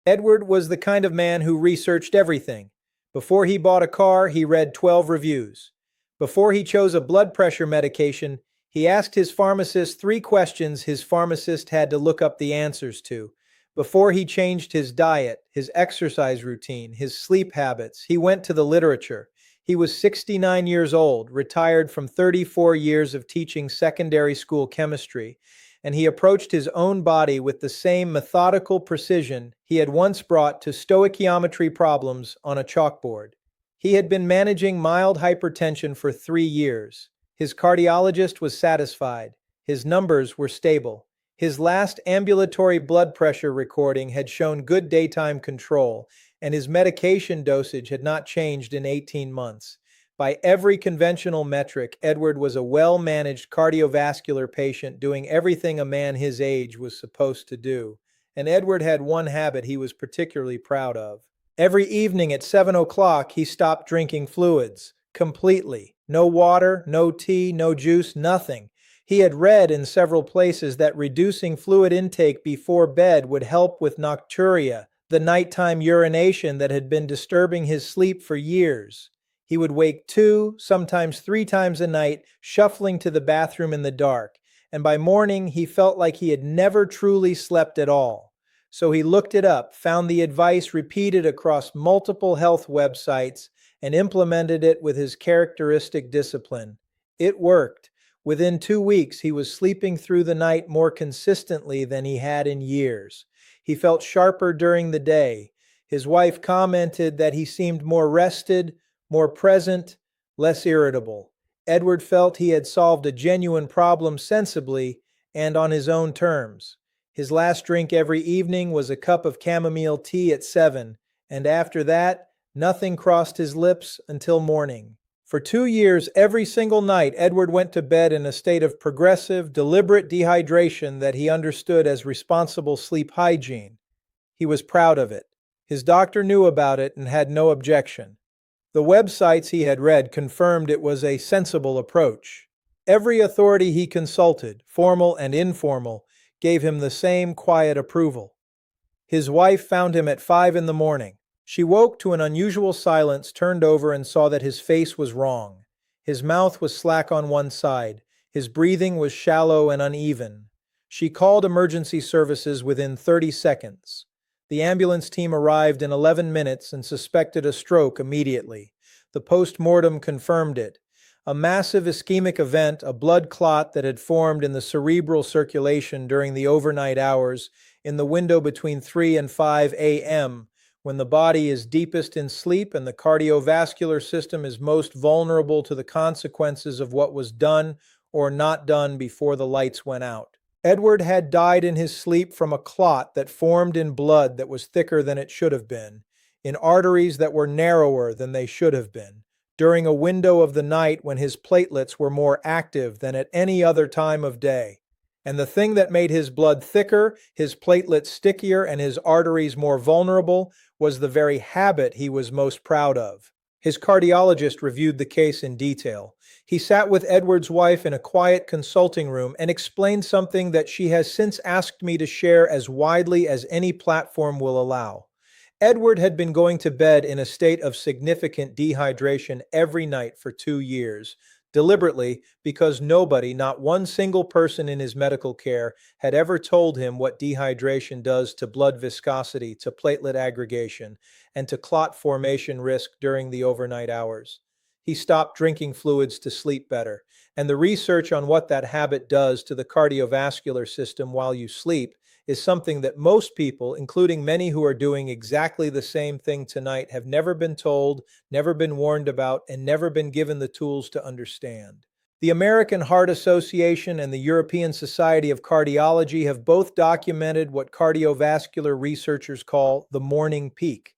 Edward was the kind of man who researched everything. Before he bought a car, he read 12 reviews. Before he chose a blood pressure medication, he asked his pharmacist 3 questions his pharmacist had to look up the answers to. Before he changed his diet, his exercise routine, his sleep habits, he went to the literature. He was 69 years old, retired from 34 years of teaching secondary school chemistry, and he approached his own body with the same methodical precision he had once brought to stoichiometry problems on a chalkboard. He had been managing mild hypertension for 3 years. His cardiologist was satisfied. His numbers were stable. His last ambulatory blood pressure recording had shown good daytime control, and his medication dosage had not changed in 18 months. By every conventional metric, Edward was a well-managed cardiovascular patient doing everything a man his age was supposed to do. And Edward had one habit he was particularly proud of. Every evening at 7 o'clock, he stopped drinking fluids. Completely. No water, no tea, no juice, nothing. He had read in several places that reducing fluid intake before bed would help with nocturia, the nighttime urination that had been disturbing his sleep for years. He would wake 2, sometimes 3 times a night, shuffling to the bathroom in the dark, and by morning he felt like he had never truly slept at all. So he looked it up, found the advice repeated across multiple health websites, and implemented it with his characteristic discipline. It worked. Within 2 weeks, he was sleeping through the night more consistently than he had in years. He felt sharper during the day. His wife commented that he seemed more rested, more present, less irritable. Edward felt he had solved a genuine problem sensibly and on his own terms. His last drink every evening was a cup of chamomile tea at 7, and after that, nothing crossed his lips until morning. For 2 years, every single night, Edward went to bed in a state of progressive, deliberate dehydration that he understood as responsible sleep hygiene. He was proud of it. His doctor knew about it and had no objection. The websites he had read confirmed it was a sensible approach. Every authority he consulted, formal and informal, gave him the same quiet approval. His wife found him at 5 in the morning. She woke to an unusual silence, turned over, and saw that his face was wrong. His mouth was slack on one side. His breathing was shallow and uneven. She called emergency services within 30 seconds. The ambulance team arrived in 11 minutes and suspected a stroke immediately. The post-mortem confirmed it. A massive ischemic event, a blood clot that had formed in the cerebral circulation during the overnight hours, in the window between 3 and 5 a.m., when the body is deepest in sleep and the cardiovascular system is most vulnerable to the consequences of what was done or not done before the lights went out. Edward had died in his sleep from a clot that formed in blood that was thicker than it should have been, in arteries that were narrower than they should have been, during a window of the night when his platelets were more active than at any other time of day. And the thing that made his blood thicker, his platelets stickier, and his arteries more vulnerable was the very habit he was most proud of. His cardiologist reviewed the case in detail. He sat with Edward's wife in a quiet consulting room and explained something that she has since asked me to share as widely as any platform will allow. Edward had been going to bed in a state of significant dehydration every night for 2 years, deliberately, because nobody, not one single person in his medical care, had ever told him what dehydration does to blood viscosity, to platelet aggregation, and to clot formation risk during the overnight hours. He stopped drinking fluids to sleep better, and the research on what that habit does to the cardiovascular system while you sleep is something that most people, including many who are doing exactly the same thing tonight, have never been told, never been warned about, and never been given the tools to understand. The American Heart Association and the European Society of Cardiology have both documented what cardiovascular researchers call the morning peak.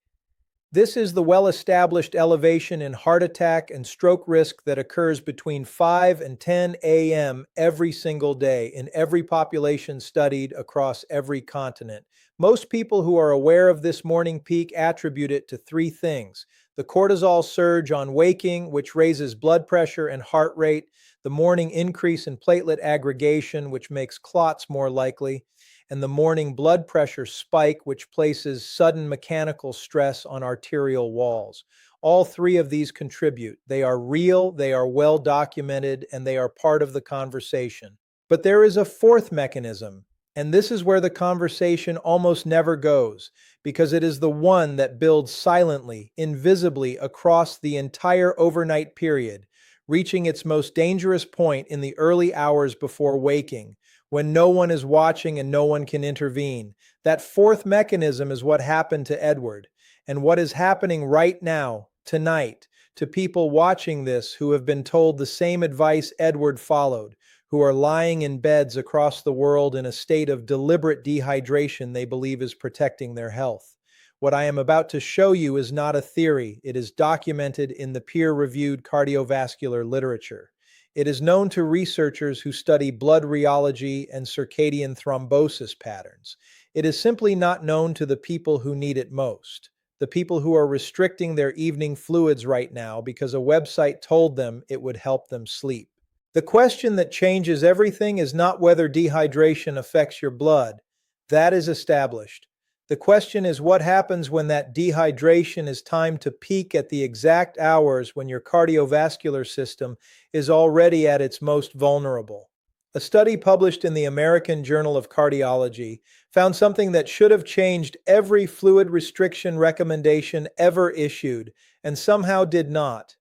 This is the well-established elevation in heart attack and stroke risk that occurs between 5 and 10 a.m. every single day in every population studied across every continent. Most people who are aware of this morning peak attribute it to 3 things: the cortisol surge on waking, which raises blood pressure and heart rate, the morning increase in platelet aggregation, which makes clots more likely, and the morning blood pressure spike, which places sudden mechanical stress on arterial walls. All three of these contribute. They are real, they are well documented, and they are part of the conversation. But there is a fourth mechanism, and this is where the conversation almost never goes, because it is the one that builds silently, invisibly across the entire overnight period, reaching its most dangerous point in the early hours before waking, when no one is watching and no one can intervene. That fourth mechanism is what happened to Edward, and what is happening right now, tonight, to people watching this who have been told the same advice Edward followed, who are lying in beds across the world in a state of deliberate dehydration they believe is protecting their health. What I am about to show you is not a theory. It is documented in the peer-reviewed cardiovascular literature. It is known to researchers who study blood rheology and circadian thrombosis patterns. It is simply not known to the people who need it most, the people who are restricting their evening fluids right now because a website told them it would help them sleep. The question that changes everything is not whether dehydration affects your blood. That is established. The question is what happens when that dehydration is timed to peak at the exact hours when your cardiovascular system is already at its most vulnerable. A study published in the American Journal of Cardiology found something that should have changed every fluid restriction recommendation ever issued, and somehow did not.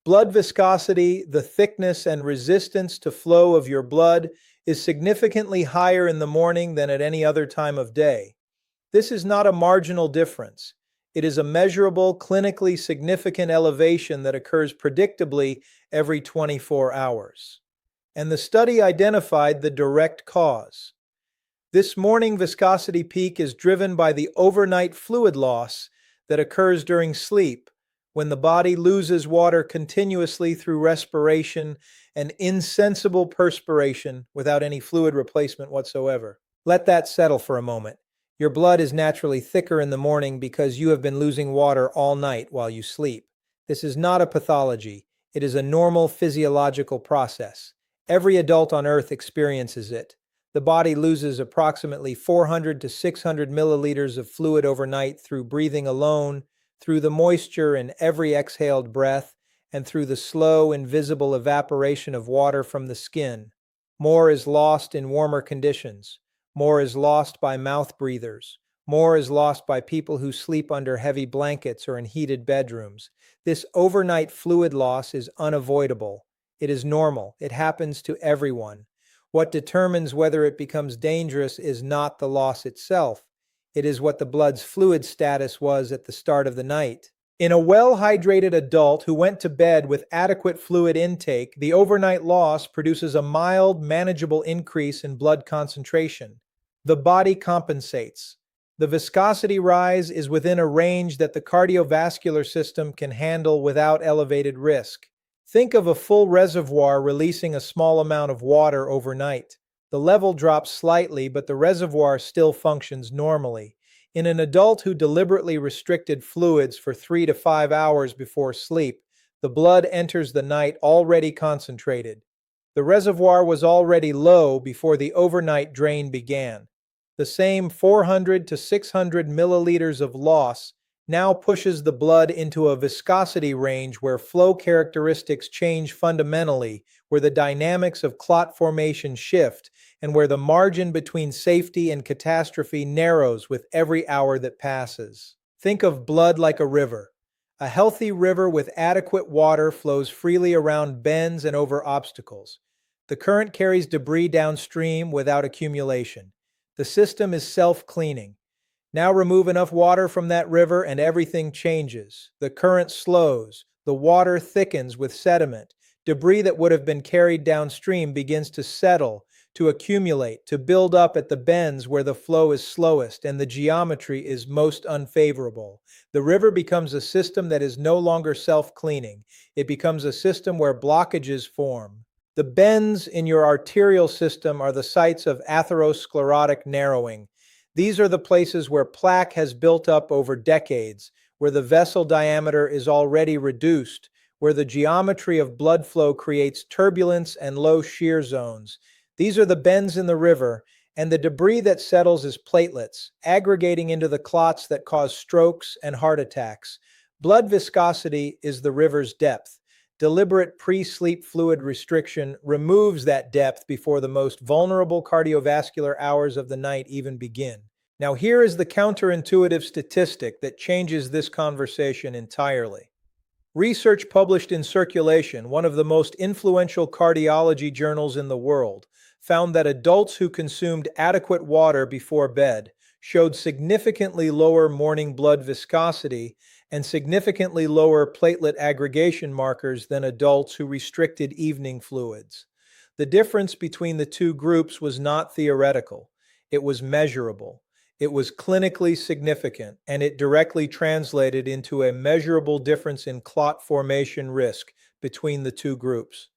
Blood viscosity, the thickness and resistance to flow of your blood, is significantly higher in the morning than at any other time of day. This is not a marginal difference. It is a measurable, clinically significant elevation that occurs predictably every 24 hours. And the study identified the direct cause. This morning viscosity peak is driven by the overnight fluid loss that occurs during sleep, when the body loses water continuously through respiration and insensible perspiration without any fluid replacement whatsoever. Let that settle for a moment. Your blood is naturally thicker in the morning because you have been losing water all night while you sleep. This is not a pathology. It is a normal physiological process. Every adult on Earth experiences it. The body loses approximately 400 to 600 milliliters of fluid overnight through breathing alone, through the moisture in every exhaled breath, and through the slow, invisible evaporation of water from the skin. More is lost in warmer conditions. More is lost by mouth breathers. More is lost by people who sleep under heavy blankets or in heated bedrooms. This overnight fluid loss is unavoidable. It is normal. It happens to everyone. What determines whether it becomes dangerous is not the loss itself. It is what the blood's fluid status was at the start of the night. In a well-hydrated adult who went to bed with adequate fluid intake, the overnight loss produces a mild, manageable increase in blood concentration. The body compensates. The viscosity rise is within a range that the cardiovascular system can handle without elevated risk. Think of a full reservoir releasing a small amount of water overnight. The level drops slightly, but the reservoir still functions normally. In an adult who deliberately restricted fluids for 3 to 5 hours before sleep, the blood enters the night already concentrated. The reservoir was already low before the overnight drain began. The same 400 to 600 milliliters of loss now pushes the blood into a viscosity range where flow characteristics change fundamentally, where the dynamics of clot formation shift, and where the margin between safety and catastrophe narrows with every hour that passes. Think of blood like a river. A healthy river with adequate water flows freely around bends and over obstacles. The current carries debris downstream without accumulation. The system is self-cleaning. Now remove enough water from that river and everything changes. The current slows. The water thickens with sediment. Debris that would have been carried downstream begins to settle, to accumulate, to build up at the bends where the flow is slowest and the geometry is most unfavorable. The river becomes a system that is no longer self-cleaning. It becomes a system where blockages form. The bends in your arterial system are the sites of atherosclerotic narrowing. These are the places where plaque has built up over decades, where the vessel diameter is already reduced, where the geometry of blood flow creates turbulence and low shear zones. These are the bends in the river, and the debris that settles is platelets, aggregating into the clots that cause strokes and heart attacks. Blood viscosity is the river's depth. Deliberate pre-sleep fluid restriction removes that depth before the most vulnerable cardiovascular hours of the night even begin. Now, here is the counterintuitive statistic that changes this conversation entirely. Research published in Circulation, one of the most influential cardiology journals in the world, found that adults who consumed adequate water before bed showed significantly lower morning blood viscosity and significantly lower platelet aggregation markers than adults who restricted evening fluids. The difference between the two groups was not theoretical, it was measurable. It was clinically significant, and it directly translated into a measurable difference in clot formation risk between the two groups.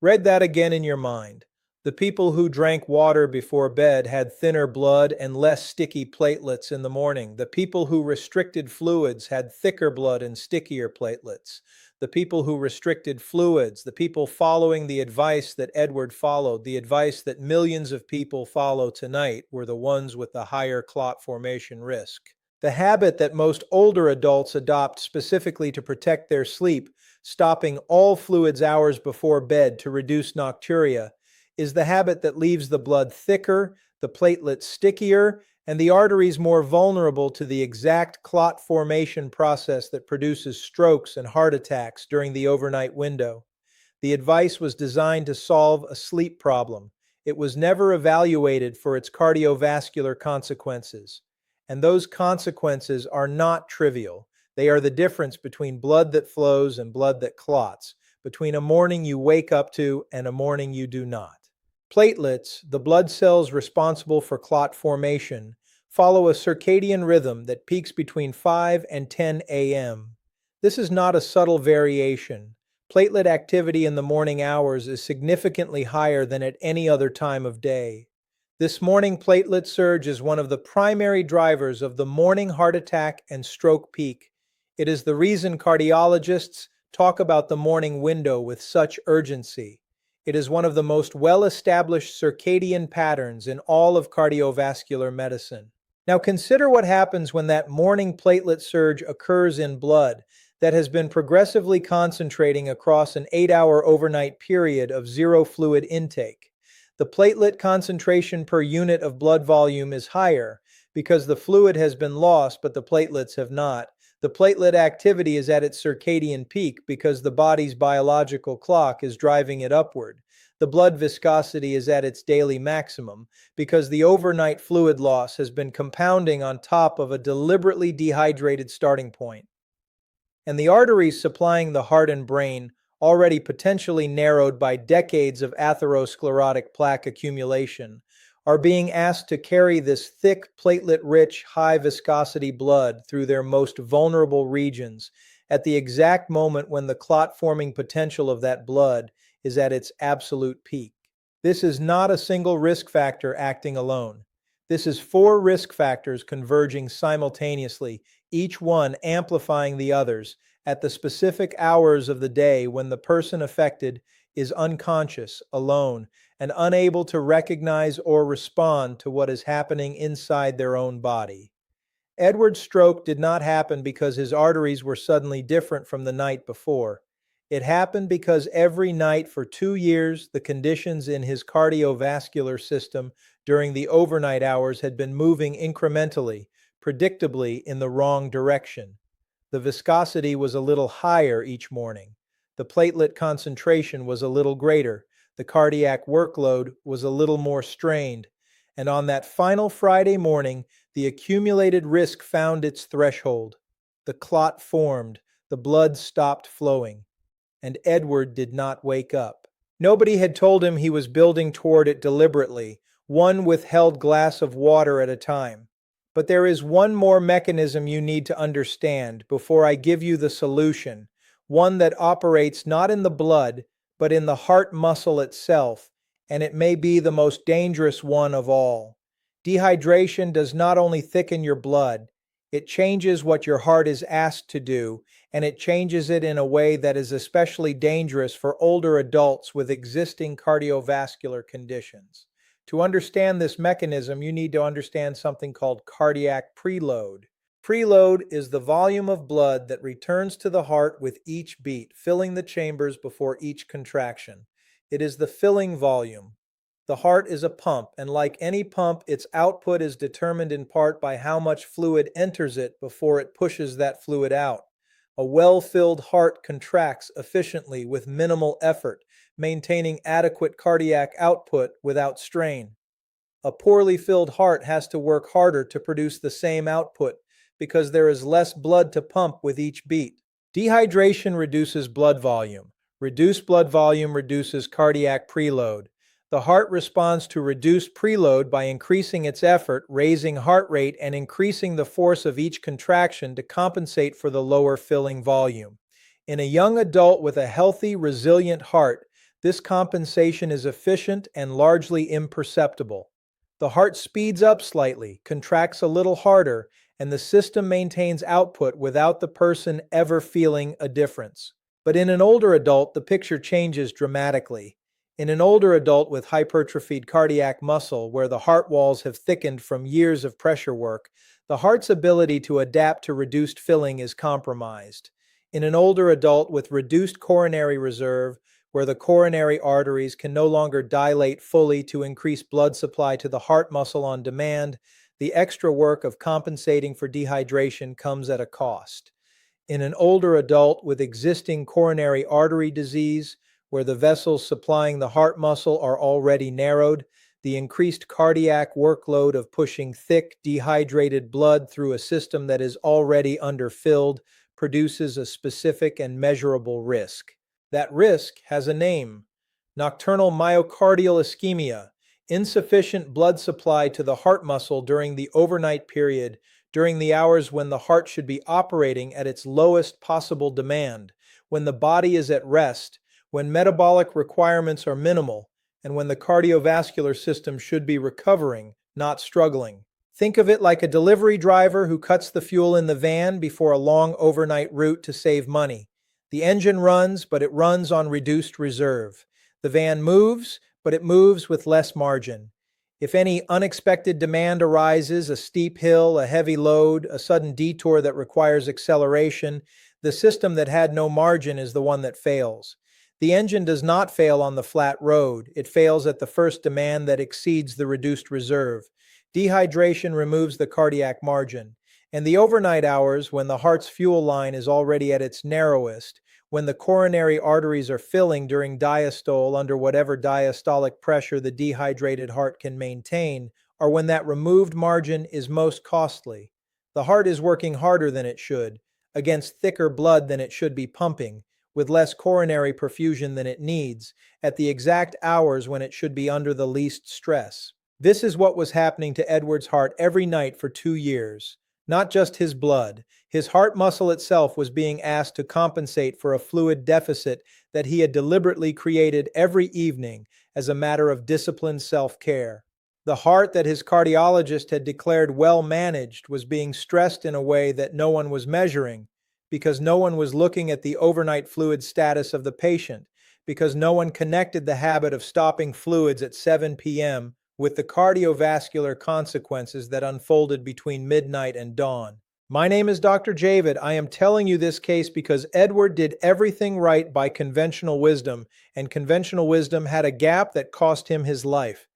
Read that again in your mind. The people who drank water before bed had thinner blood and less sticky platelets in the morning. The people who restricted fluids had thicker blood and stickier platelets. The people who restricted fluids, the people following the advice that Edward followed, the advice that millions of people follow tonight, were the ones with the higher clot formation risk. The habit that most older adults adopt specifically to protect their sleep, stopping all fluids hours before bed to reduce nocturia, is the habit that leaves the blood thicker, the platelets stickier, and the arteries more vulnerable to the exact clot formation process that produces strokes and heart attacks during the overnight window. The advice was designed to solve a sleep problem. It was never evaluated for its cardiovascular consequences. And those consequences are not trivial. They are the difference between blood that flows and blood that clots, between a morning you wake up to and a morning you do not. Platelets, the blood cells responsible for clot formation, follow a circadian rhythm that peaks between 5 and 10 a.m. This is not a subtle variation. Platelet activity in the morning hours is significantly higher than at any other time of day. This morning platelet surge is one of the primary drivers of the morning heart attack and stroke peak. It is the reason cardiologists talk about the morning window with such urgency. It is one of the most well-established circadian patterns in all of cardiovascular medicine. Now consider what happens when that morning platelet surge occurs in blood that has been progressively concentrating across an 8-hour overnight period of zero fluid intake. The platelet concentration per unit of blood volume is higher because the fluid has been lost but the platelets have not. The platelet activity is at its circadian peak because the body's biological clock is driving it upward. The blood viscosity is at its daily maximum because the overnight fluid loss has been compounding on top of a deliberately dehydrated starting point. And the arteries supplying the heart and brain, already potentially narrowed by decades of atherosclerotic plaque accumulation, are being asked to carry this thick, platelet-rich, high-viscosity blood through their most vulnerable regions at the exact moment when the clot-forming potential of that blood is at its absolute peak. This is not a single risk factor acting alone. This is 4 risk factors converging simultaneously, each one amplifying the others at the specific hours of the day when the person affected is unconscious, alone, and unable to recognize or respond to what is happening inside their own body. Edward's stroke did not happen because his arteries were suddenly different from the night before. It happened because every night for 2 years, the conditions in his cardiovascular system during the overnight hours had been moving incrementally, predictably in the wrong direction. The viscosity was a little higher each morning. The platelet concentration was a little greater. The cardiac workload was a little more strained. And on that final Friday morning, the accumulated risk found its threshold. The clot formed. The blood stopped flowing. And Edward did not wake up. Nobody had told him he was building toward it deliberately, one withheld glass of water at a time. But there is one more mechanism you need to understand before I give you the solution, one that operates not in the blood, but in the heart muscle itself, and it may be the most dangerous one of all. Dehydration does not only thicken your blood, it changes what your heart is asked to do, and it changes it in a way that is especially dangerous for older adults with existing cardiovascular conditions. To understand this mechanism, you need to understand something called cardiac preload. Preload is the volume of blood that returns to the heart with each beat, filling the chambers before each contraction. It is the filling volume. The heart is a pump, and like any pump, its output is determined in part by how much fluid enters it before it pushes that fluid out. A well-filled heart contracts efficiently with minimal effort, maintaining adequate cardiac output without strain. A poorly filled heart has to work harder to produce the same output because there is less blood to pump with each beat. Dehydration reduces blood volume. Reduced blood volume reduces cardiac preload. The heart responds to reduced preload by increasing its effort, raising heart rate, and increasing the force of each contraction to compensate for the lower filling volume. In a young adult with a healthy, resilient heart, this compensation is efficient and largely imperceptible. The heart speeds up slightly, contracts a little harder, and the system maintains output without the person ever feeling a difference. But in an older adult, the picture changes dramatically. In an older adult with hypertrophied cardiac muscle, where the heart walls have thickened from years of pressure work, the heart's ability to adapt to reduced filling is compromised. In an older adult with reduced coronary reserve, where the coronary arteries can no longer dilate fully to increase blood supply to the heart muscle on demand, the extra work of compensating for dehydration comes at a cost. In an older adult with existing coronary artery disease, where the vessels supplying the heart muscle are already narrowed, the increased cardiac workload of pushing thick, dehydrated blood through a system that is already underfilled produces a specific and measurable risk. That risk has a name: nocturnal myocardial ischemia, insufficient blood supply to the heart muscle during the overnight period, during the hours when the heart should be operating at its lowest possible demand, when the body is at rest, when metabolic requirements are minimal, and when the cardiovascular system should be recovering, not struggling. Think of it like a delivery driver who cuts the fuel in the van before a long overnight route to save money. The engine runs, but it runs on reduced reserve. The van moves, but it moves with less margin. If any unexpected demand arises, a steep hill, a heavy load, a sudden detour that requires acceleration, the system that had no margin is the one that fails. The engine does not fail on the flat road. It fails at the first demand that exceeds the reduced reserve. Dehydration removes the cardiac margin. And the overnight hours, when the heart's fuel line is already at its narrowest, when the coronary arteries are filling during diastole under whatever diastolic pressure the dehydrated heart can maintain, are when that removed margin is most costly. The heart is working harder than it should, against thicker blood than it should be pumping, with less coronary perfusion than it needs, at the exact hours when it should be under the least stress. This is what was happening to Edward's heart every night for 2 years. Not just his blood. His heart muscle itself was being asked to compensate for a fluid deficit that he had deliberately created every evening as a matter of disciplined self-care. The heart that his cardiologist had declared well managed was being stressed in a way that no one was measuring, because no one was looking at the overnight fluid status of the patient, because no one connected the habit of stopping fluids at 7 p.m. with the cardiovascular consequences that unfolded between midnight and dawn. My name is Dr. Javid. I am telling you this case because Edward did everything right by conventional wisdom, and conventional wisdom had a gap that cost him his life.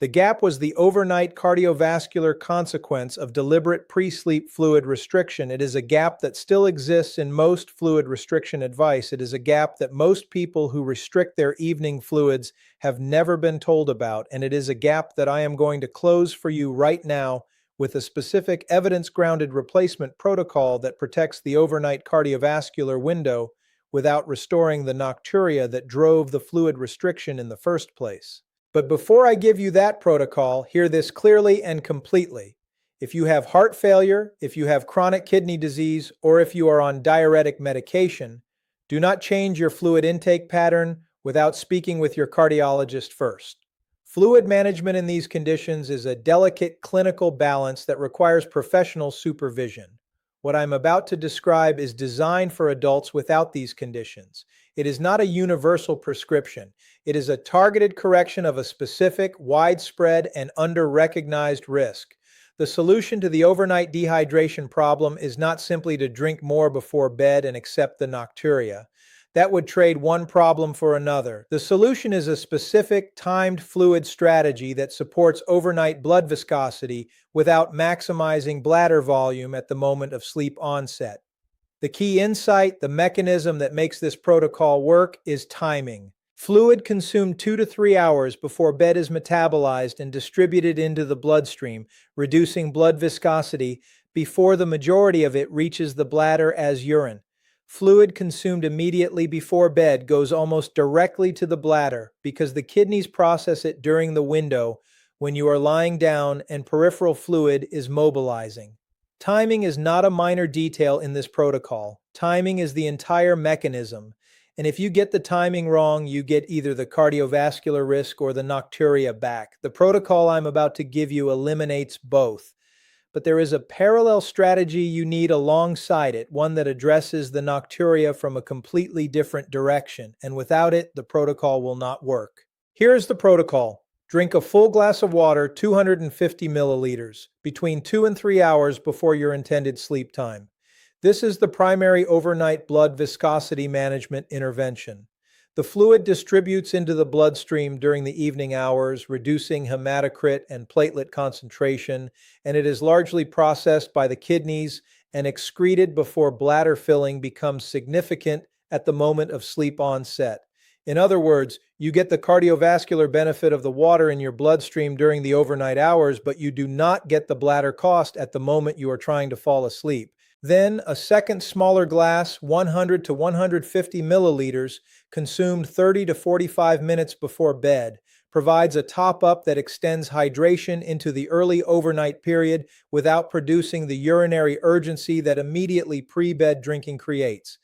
The gap was the overnight cardiovascular consequence of deliberate pre-sleep fluid restriction. It is a gap that still exists in most fluid restriction advice. It is a gap that most people who restrict their evening fluids have never been told about, and it is a gap that I am going to close for you right now with a specific evidence-grounded replacement protocol that protects the overnight cardiovascular window without restoring the nocturia that drove the fluid restriction in the first place. But before I give you that protocol, hear this clearly and completely. If you have heart failure, if you have chronic kidney disease, or if you are on diuretic medication, do not change your fluid intake pattern without speaking with your cardiologist first. Fluid management in these conditions is a delicate clinical balance that requires professional supervision. What I'm about to describe is designed for adults without these conditions. It is not a universal prescription. It is a targeted correction of a specific, widespread, and under-recognized risk. The solution to the overnight dehydration problem is not simply to drink more before bed and accept the nocturia. That would trade one problem for another. The solution is a specific, timed fluid strategy that supports overnight blood viscosity without maximizing bladder volume at the moment of sleep onset. The key insight, the mechanism that makes this protocol work, is timing. Fluid consumed 2 to 3 hours before bed is metabolized and distributed into the bloodstream, reducing blood viscosity before the majority of it reaches the bladder as urine. Fluid consumed immediately before bed goes almost directly to the bladder because the kidneys process it during the window when you are lying down and peripheral fluid is mobilizing. Timing is not a minor detail in this protocol. Timing is the entire mechanism. And if you get the timing wrong, you get either the cardiovascular risk or the nocturia back. The protocol I'm about to give you eliminates both. But there is a parallel strategy you need alongside it, one that addresses the nocturia from a completely different direction, and without it, the protocol will not work. Here is the protocol. Drink a full glass of water, 250 milliliters, between 2 and 3 hours before your intended sleep time. This is the primary overnight blood viscosity management intervention. The fluid distributes into the bloodstream during the evening hours, reducing hematocrit and platelet concentration, and it is largely processed by the kidneys and excreted before bladder filling becomes significant at the moment of sleep onset. In other words, you get the cardiovascular benefit of the water in your bloodstream during the overnight hours, but you do not get the bladder cost at the moment you are trying to fall asleep. Then, a second smaller glass, 100 to 150 milliliters, consumed 30 to 45 minutes before bed, provides a top-up that extends hydration into the early overnight period without producing the urinary urgency that immediately pre-bed drinking creates.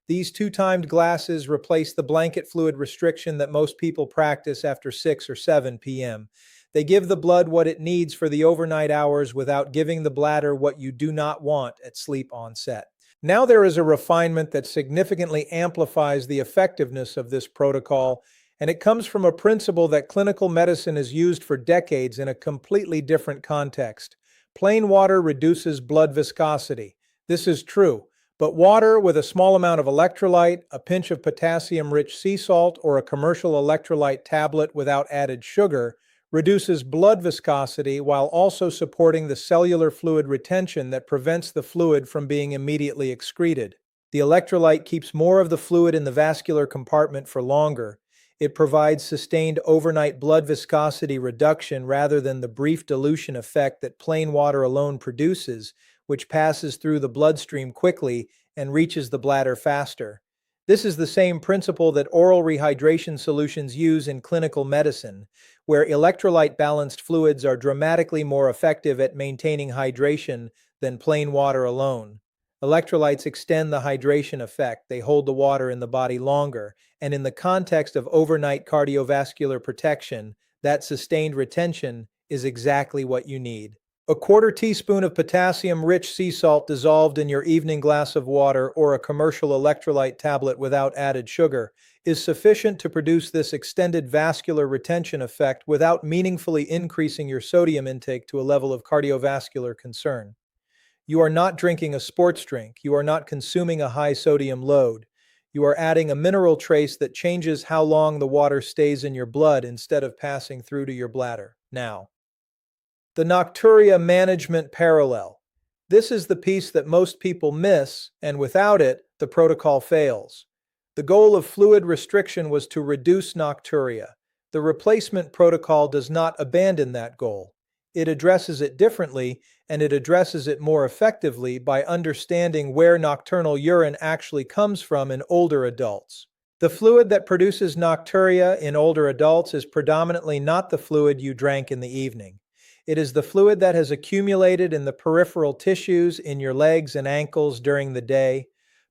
These two-timed glasses replace the blanket fluid restriction that most people practice after 6 or 7 p.m. They give the blood what it needs for the overnight hours without giving the bladder what you do not want at sleep onset. Now there is a refinement that significantly amplifies the effectiveness of this protocol, and it comes from a principle that clinical medicine has used for decades in a completely different context. Plain water reduces blood viscosity. This is true, but water with a small amount of electrolyte, a pinch of potassium-rich sea salt, or a commercial electrolyte tablet without added sugar reduces blood viscosity while also supporting the cellular fluid retention that prevents the fluid from being immediately excreted. The electrolyte keeps more of the fluid in the vascular compartment for longer. It provides sustained overnight blood viscosity reduction rather than the brief dilution effect that plain water alone produces, which passes through the bloodstream quickly and reaches the bladder faster. This is the same principle that oral rehydration solutions use in clinical medicine, where electrolyte-balanced fluids are dramatically more effective at maintaining hydration than plain water alone. Electrolytes extend the hydration effect. They hold the water in the body longer, and in the context of overnight cardiovascular protection, that sustained retention is exactly what you need. A quarter teaspoon of potassium-rich sea salt dissolved in your evening glass of water or a commercial electrolyte tablet without added sugar is sufficient to produce this extended vascular retention effect without meaningfully increasing your sodium intake to a level of cardiovascular concern. You are not drinking a sports drink. You are not consuming a high sodium load. You are adding a mineral trace that changes how long the water stays in your blood instead of passing through to your bladder. Now, the nocturia management parallel. This is the piece that most people miss, and without it, the protocol fails. The goal of fluid restriction was to reduce nocturia. The replacement protocol does not abandon that goal. It addresses it differently, and it addresses it more effectively by understanding where nocturnal urine actually comes from in older adults. The fluid that produces nocturia in older adults is predominantly not the fluid you drank in the evening. It is the fluid that has accumulated in the peripheral tissues in your legs and ankles during the day,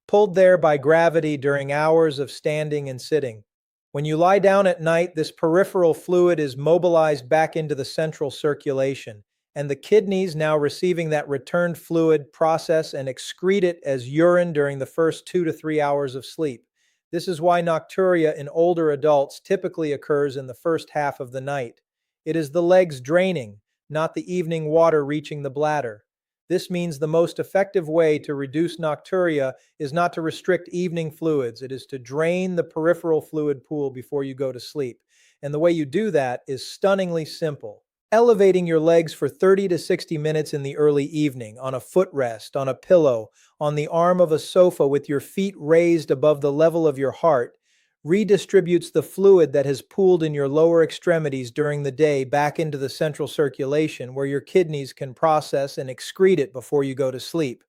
pulled there by gravity during hours of standing and sitting. When you lie down at night, this peripheral fluid is mobilized back into the central circulation, and the kidneys, now receiving that returned fluid, process and excrete it as urine during the first 2 to 3 hours of sleep. This is why nocturia in older adults typically occurs in the first half of the night. It is the legs draining, not the evening water reaching the bladder. This means the most effective way to reduce nocturia is not to restrict evening fluids. It is to drain the peripheral fluid pool before you go to sleep. And the way you do that is stunningly simple. Elevating your legs for 30 to 60 minutes in the early evening, on a footrest, on a pillow, on the arm of a sofa with your feet raised above the level of your heart, redistributes the fluid that has pooled in your lower extremities during the day back into the central circulation where your kidneys can process and excrete it before you go to sleep.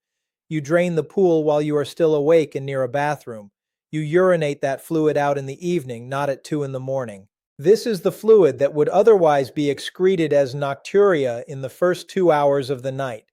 You drain the pool while you are still awake and near a bathroom. You urinate that fluid out in the evening, not at 2 in the morning. This is the fluid that would otherwise be excreted as nocturia in the first 2 hours of the night.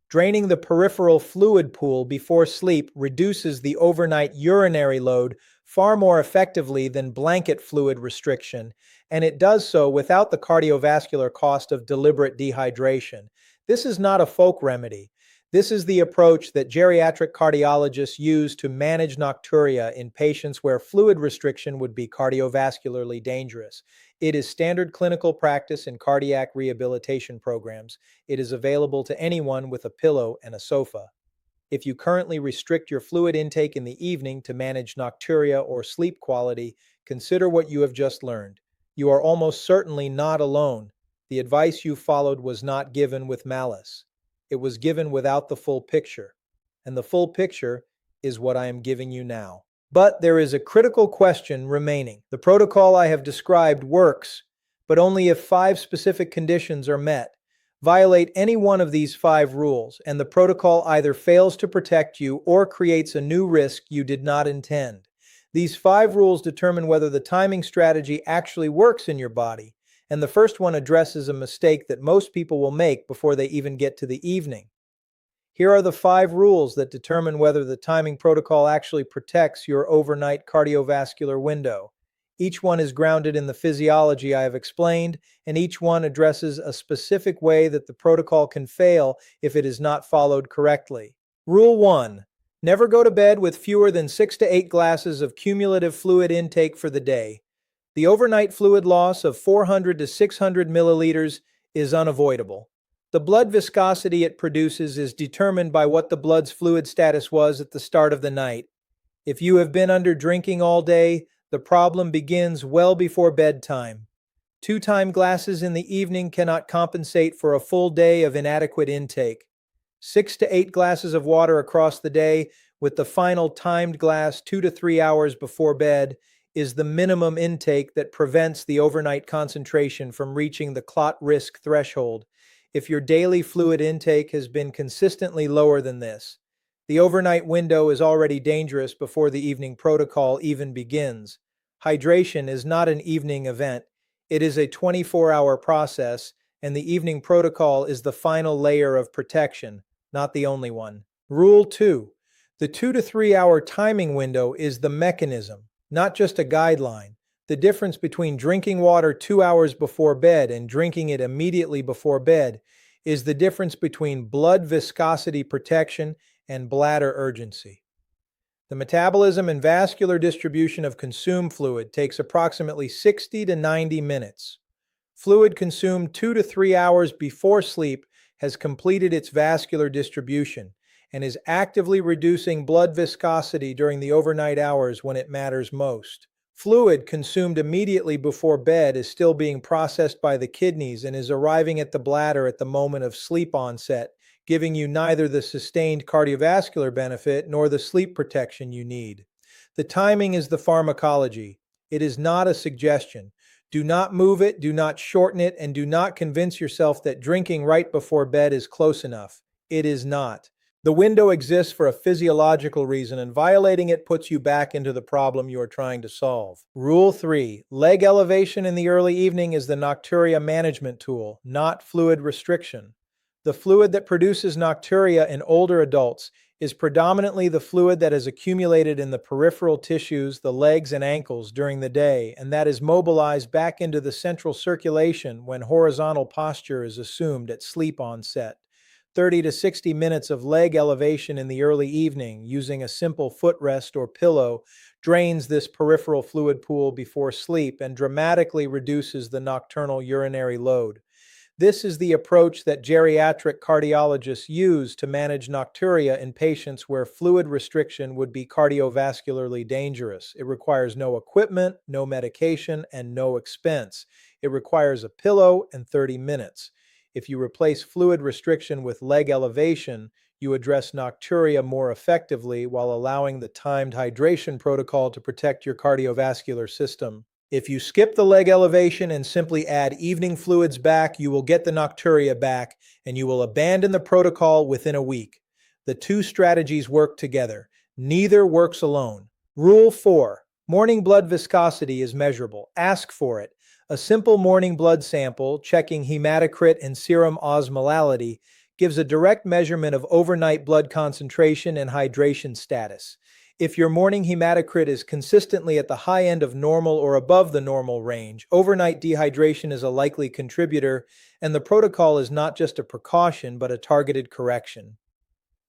Draining the peripheral fluid pool before sleep reduces the overnight urinary load far more effectively than blanket fluid restriction, and it does so without the cardiovascular cost of deliberate dehydration. This is not a folk remedy. This is the approach that geriatric cardiologists use to manage nocturia in patients where fluid restriction would be cardiovascularly dangerous. It is standard clinical practice in cardiac rehabilitation programs. It is available to anyone with a pillow and a sofa. If you currently restrict your fluid intake in the evening to manage nocturia or sleep quality, consider what you have just learned. You are almost certainly not alone. The advice you followed was not given with malice. It was given without the full picture. And the full picture is what I am giving you now. But there is a critical question remaining. The protocol I have described works, but only if 5 specific conditions are met. Violate any one of these 5 rules, and the protocol either fails to protect you or creates a new risk you did not intend. These 5 rules determine whether the timing strategy actually works in your body, and the first one addresses a mistake that most people will make before they even get to the evening. Here are the 5 rules that determine whether the timing protocol actually protects your overnight cardiovascular window. Each one is grounded in the physiology I have explained, and each one addresses a specific way that the protocol can fail if it is not followed correctly. Rule 1. Never go to bed with fewer than 6 to 8 glasses of cumulative fluid intake for the day. The overnight fluid loss of 400 to 600 milliliters is unavoidable. The blood viscosity it produces is determined by what the blood's fluid status was at the start of the night. If you have been under drinking all day, the problem begins well before bedtime. 2-time glasses in the evening cannot compensate for a full day of inadequate intake. 6 to 8 glasses of water across the day, with the final timed glass 2 to 3 hours before bed, is the minimum intake that prevents the overnight concentration from reaching the clot risk threshold. If your daily fluid intake has been consistently lower than this, the overnight window is already dangerous before the evening protocol even begins. Hydration is not an evening event. It is a 24-hour process, and the evening protocol is the final layer of protection, not the only one. Rule 2. The 2 to 3 hour timing window is the mechanism, not just a guideline. The difference between drinking water 2 hours before bed and drinking it immediately before bed is the difference between blood viscosity protection and bladder urgency. The metabolism and vascular distribution of consumed fluid takes approximately 60 to 90 minutes. Fluid consumed 2 to 3 hours before sleep has completed its vascular distribution and is actively reducing blood viscosity during the overnight hours when it matters most. Fluid consumed immediately before bed is still being processed by the kidneys and is arriving at the bladder at the moment of sleep onset, giving you neither the sustained cardiovascular benefit nor the sleep protection you need. The timing is the pharmacology. It is not a suggestion. Do not move it, do not shorten it, and do not convince yourself that drinking right before bed is close enough. It is not. The window exists for a physiological reason, and violating it puts you back into the problem you are trying to solve. Rule 3. Leg elevation in the early evening is the nocturia management tool, not fluid restriction. The fluid that produces nocturia in older adults is predominantly the fluid that is accumulated in the peripheral tissues, the legs and ankles during the day, and that is mobilized back into the central circulation when horizontal posture is assumed at sleep onset. 30 to 60 minutes of leg elevation in the early evening using a simple footrest or pillow drains this peripheral fluid pool before sleep and dramatically reduces the nocturnal urinary load. This is the approach that geriatric cardiologists use to manage nocturia in patients where fluid restriction would be cardiovascularly dangerous. It requires no equipment, no medication, and no expense. It requires a pillow and 30 minutes. If you replace fluid restriction with leg elevation, you address nocturia more effectively while allowing the timed hydration protocol to protect your cardiovascular system. If you skip the leg elevation and simply add evening fluids back, you will get the nocturia back and you will abandon the protocol within a week. The two strategies work together. Neither works alone. Rule 4. Morning blood viscosity is measurable. Ask for it. A simple morning blood sample, checking hematocrit and serum osmolality, gives a direct measurement of overnight blood concentration and hydration status. If your morning hematocrit is consistently at the high end of normal or above the normal range, overnight dehydration is a likely contributor, and the protocol is not just a precaution but a targeted correction.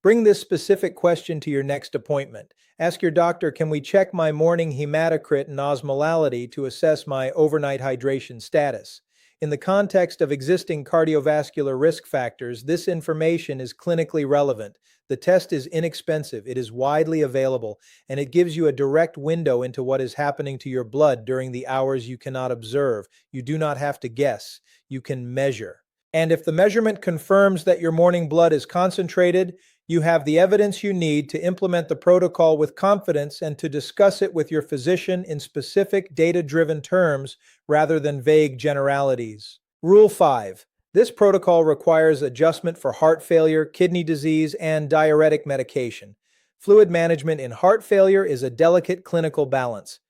Bring this specific question to your next appointment. Ask your doctor, can we check my morning hematocrit and osmolality to assess my overnight hydration status? In the context of existing cardiovascular risk factors, this information is clinically relevant. The test is inexpensive, it is widely available, and it gives you a direct window into what is happening to your blood during the hours you cannot observe. You do not have to guess, you can measure. And if the measurement confirms that your morning blood is concentrated, you have the evidence you need to implement the protocol with confidence and to discuss it with your physician in specific data-driven terms rather than vague generalities. Rule 5. This protocol requires adjustment for heart failure, kidney disease, and diuretic medication. Fluid management in heart failure is a delicate clinical balance.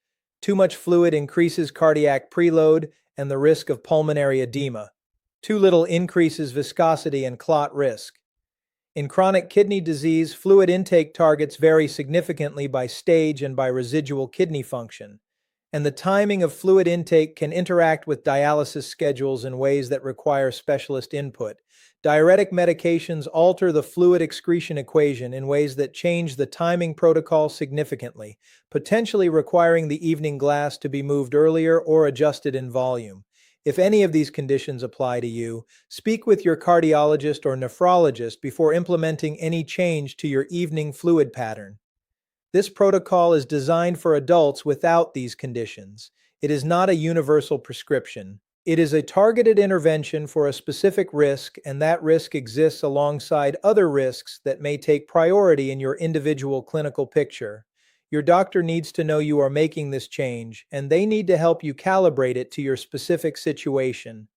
Too much fluid increases cardiac preload and the risk of pulmonary edema. Too little increases viscosity and clot risk. In chronic kidney disease, fluid intake targets vary significantly by stage and by residual kidney function, and the timing of fluid intake can interact with dialysis schedules in ways that require specialist input. Diuretic medications alter the fluid excretion equation in ways that change the timing protocol significantly, potentially requiring the evening glass to be moved earlier or adjusted in volume. If any of these conditions apply to you, speak with your cardiologist or nephrologist before implementing any change to your evening fluid pattern. This protocol is designed for adults without these conditions. It is not a universal prescription. It is a targeted intervention for a specific risk, and that risk exists alongside other risks that may take priority in your individual clinical picture. Your doctor needs to know you are making this change, and they need to help you calibrate it to your specific situation.